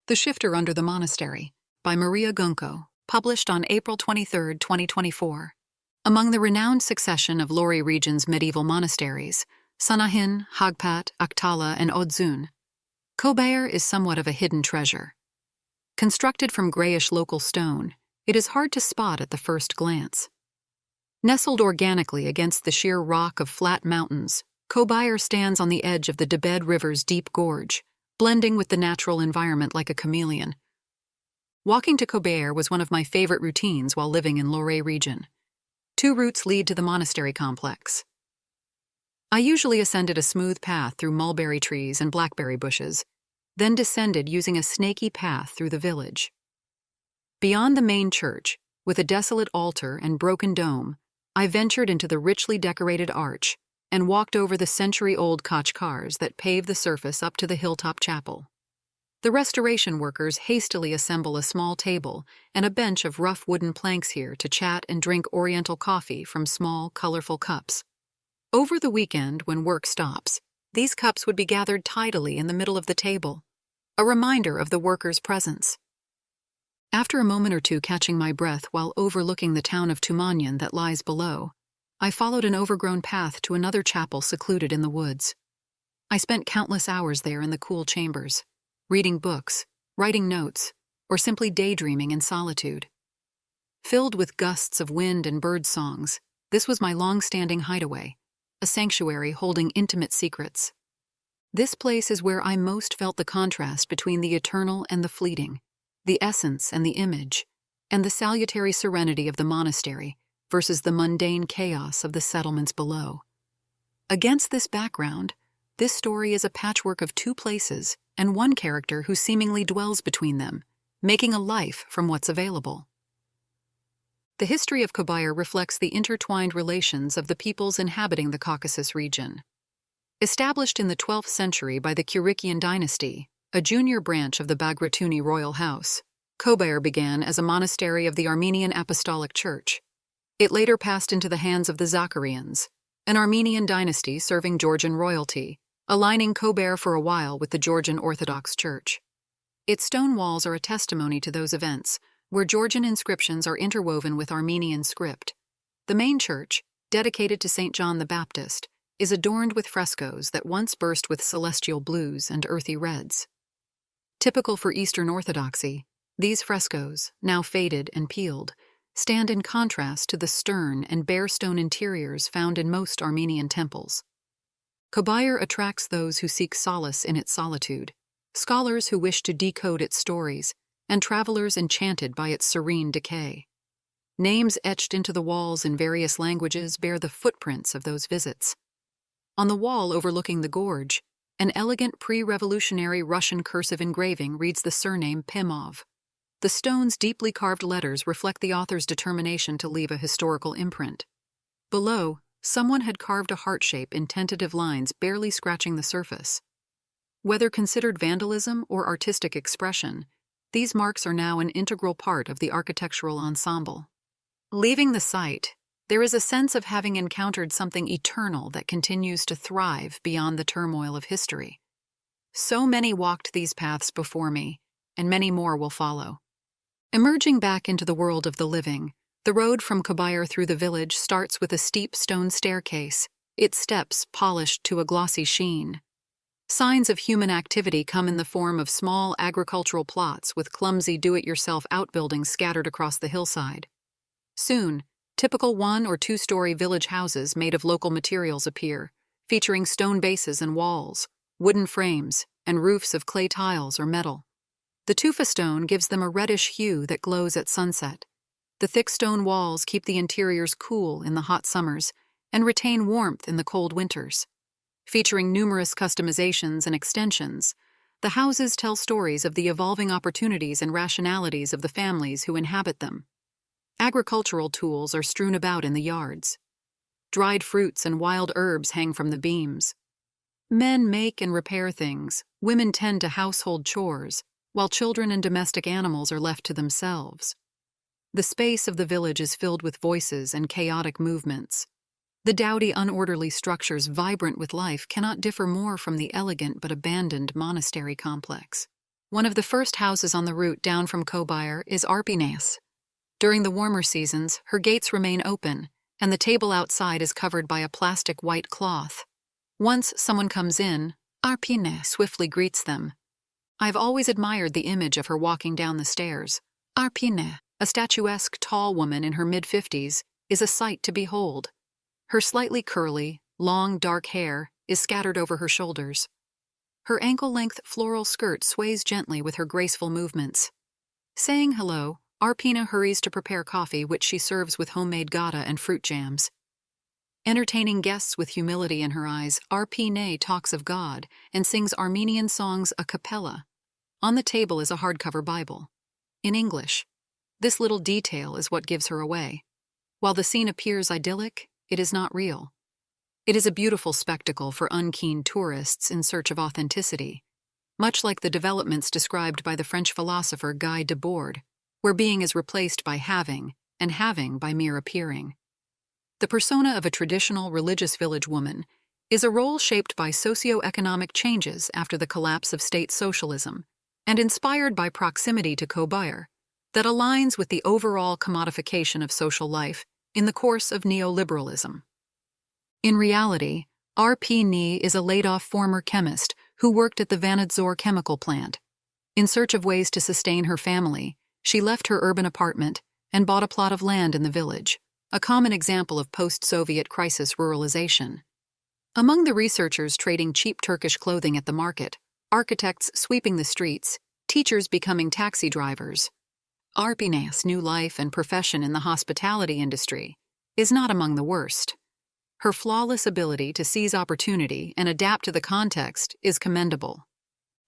The Shifter Under the Monastery, by Maria Gunko, published on April 23, 2024. Among the renowned succession of Lori region's medieval monasteries, Sanahin, Hagpat, Aktala, and Odzun, Kobayr is somewhat of a hidden treasure. Constructed from grayish local stone, it is hard to spot at the first glance. Nestled organically against the sheer rock of flat mountains, Kobayr stands on the edge of the Debed River's deep gorge, blending with the natural environment like a chameleon. Walking to Kobayr was one of my favorite routines while living in Lori region. 2 routes lead to the monastery complex. I usually ascended a smooth path through mulberry trees and blackberry bushes, then descended using a snaky path through the village. Beyond the main church, with a desolate altar and broken dome, I ventured into the richly decorated arch and walked over the century-old khachkars that pave the surface up to the hilltop chapel. The restoration workers hastily assemble a small table and a bench of rough wooden planks here to chat and drink oriental coffee from small, colorful cups. Over the weekend, when work stops, these cups would be gathered tidily in the middle of the table, a reminder of the workers' presence. After a moment or two catching my breath while overlooking the town of Tumanyan that lies below, I followed an overgrown path to another chapel secluded in the woods. I spent countless hours there in the cool chambers, reading books, writing notes, or simply daydreaming in solitude. Filled with gusts of wind and bird songs, this was my long-standing hideaway, a sanctuary holding intimate secrets. This place is where I most felt the contrast between the eternal and the fleeting, the essence and the image, and the salutary serenity of the monastery versus the mundane chaos of the settlements below. Against this background, this story is a patchwork of 2 places and one character who seemingly dwells between them, making a life from what's available. The history of Kobayr reflects the intertwined relations of the peoples inhabiting the Caucasus region. Established in the 12th century by the Kirikian dynasty, a junior branch of the Bagratuni royal house, Kobayr began as a monastery of the Armenian Apostolic Church. It later passed into the hands of the Zakharians, an Armenian dynasty serving Georgian royalty, aligning Kobayr for a while with the Georgian Orthodox Church. Its stone walls are a testimony to those events, where Georgian inscriptions are interwoven with Armenian script. The main church, dedicated to St. John the Baptist, is adorned with frescoes that once burst with celestial blues and earthy reds. Typical for Eastern Orthodoxy, these frescoes, now faded and peeled, stand in contrast to the stern and bare stone interiors found in most Armenian temples. Kobayr attracts those who seek solace in its solitude, scholars who wish to decode its stories, and travelers enchanted by its serene decay. Names etched into the walls in various languages bear the footprints of those visits. On the wall overlooking the gorge, an elegant pre-revolutionary Russian cursive engraving reads the surname Pimov. The stone's deeply carved letters reflect the author's determination to leave a historical imprint. Below, someone had carved a heart shape in tentative lines barely scratching the surface. Whether considered vandalism or artistic expression, these marks are now an integral part of the architectural ensemble. Leaving the site, there is a sense of having encountered something eternal that continues to thrive beyond the turmoil of history. So many walked these paths before me, and many more will follow. Emerging back into the world of the living, the road from Kobayr through the village starts with a steep stone staircase, its steps polished to a glossy sheen. Signs of human activity come in the form of small agricultural plots with clumsy do-it-yourself outbuildings scattered across the hillside. Soon, typical 1- or 2-story village houses made of local materials appear, featuring stone bases and walls, wooden frames, and roofs of clay tiles or metal. The tufa stone gives them a reddish hue that glows at sunset. The thick stone walls keep the interiors cool in the hot summers and retain warmth in the cold winters. Featuring numerous customizations and extensions, the houses tell stories of the evolving opportunities and rationalities of the families who inhabit them. Agricultural tools are strewn about in the yards. Dried fruits and wild herbs hang from the beams. Men make and repair things, women tend to household chores, while children and domestic animals are left to themselves. The space of the village is filled with voices and chaotic movements. The dowdy, unorderly structures vibrant with life cannot differ more from the elegant but abandoned monastery complex. One of the first houses on the route down from Kobayr is Arpines. During the warmer seasons, her gates remain open, and the table outside is covered by a plastic white cloth. Once someone comes in, Arpine swiftly greets them. I've always admired the image of her walking down the stairs. Arpine, a statuesque tall woman in her mid-50s, is a sight to behold. Her slightly curly, long dark hair is scattered over her shoulders. Her ankle-length floral skirt sways gently with her graceful movements. Saying hello, Arpina hurries to prepare coffee, which she serves with homemade gata and fruit jams. Entertaining guests with humility in her eyes, Arpine talks of God and sings Armenian songs a cappella. On the table is a hardcover Bible. In English. This little detail is what gives her away. While the scene appears idyllic, it is not real. It is a beautiful spectacle for unkeen tourists in search of authenticity, much like the developments described by the French philosopher Guy Debord, where being is replaced by having, and having by mere appearing. The persona of a traditional religious village woman is a role shaped by socio-economic changes after the collapse of state socialism, and inspired by proximity to Kobayr, that aligns with the overall commodification of social life in the course of neoliberalism. In reality, Arpine is a laid-off former chemist who worked at the Vanadzor chemical plant. In search of ways to sustain her family, she left her urban apartment and bought a plot of land in the village, a common example of post-Soviet crisis ruralization. Among the researchers trading cheap Turkish clothing at the market, architects sweeping the streets, teachers becoming taxi drivers, Arpine's new life and profession in the hospitality industry is not among the worst. Her flawless ability to seize opportunity and adapt to the context is commendable.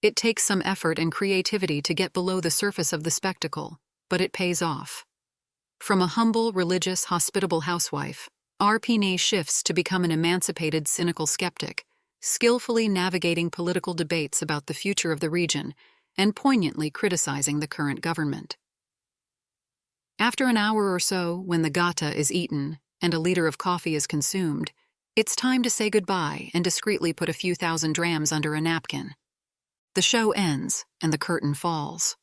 It takes some effort and creativity to get below the surface of the spectacle, but it pays off. From a humble, religious, hospitable housewife, Arpine shifts to become an emancipated, cynical skeptic, skillfully navigating political debates about the future of the region and poignantly criticizing the current government. After an hour or so, when the gata is eaten and a liter of coffee is consumed, it's time to say goodbye and discreetly put a few thousand drams under a napkin. The show ends, and the curtain falls.